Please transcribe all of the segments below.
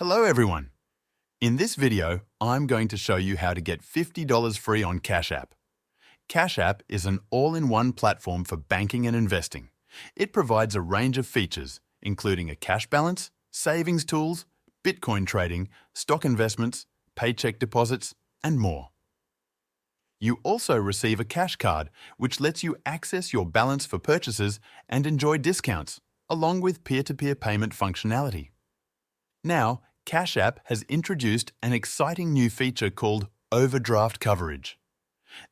Hello everyone! In this video, I'm going to show you how to get $50 free on Cash App. Cash App is an all-in-one platform for banking and investing. It provides a range of features, including a cash balance, savings tools, Bitcoin trading, stock investments, paycheck deposits, and more. You also receive a cash card, which lets you access your balance for purchases and enjoy discounts, along with peer-to-peer payment functionality. Now, Cash App has introduced an exciting new feature called Overdraft Coverage.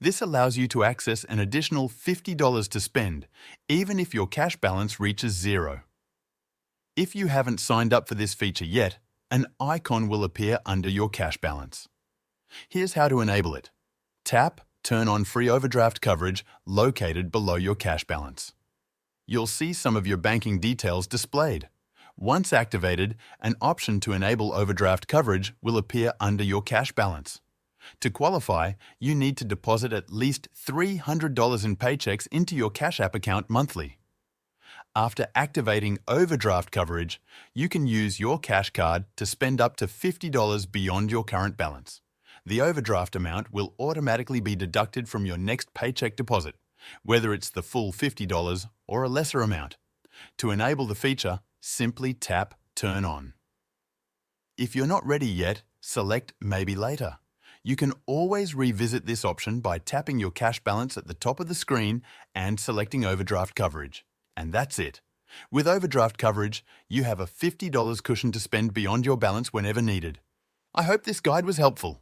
This allows you to access an additional $50 to spend, even if your cash balance reaches zero. If you haven't signed up for this feature yet, an icon will appear under your cash balance. Here's how to enable it. Tap Turn on free overdraft coverage located below your cash balance. You'll see some of your banking details displayed. Once activated, an option to enable overdraft coverage will appear under your cash balance. To qualify, you need to deposit at least $300 in paychecks into your Cash App account monthly. After activating overdraft coverage, you can use your cash card to spend up to $50 beyond your current balance. The overdraft amount will automatically be deducted from your next paycheck deposit, whether it's the full $50 or a lesser amount. To enable the feature, simply tap Turn On. If you're not ready yet, select Maybe Later. You can always revisit this option by tapping your cash balance at the top of the screen and selecting overdraft coverage. And that's it. With overdraft coverage, you have a $50 cushion to spend beyond your balance whenever needed. I hope this guide was helpful.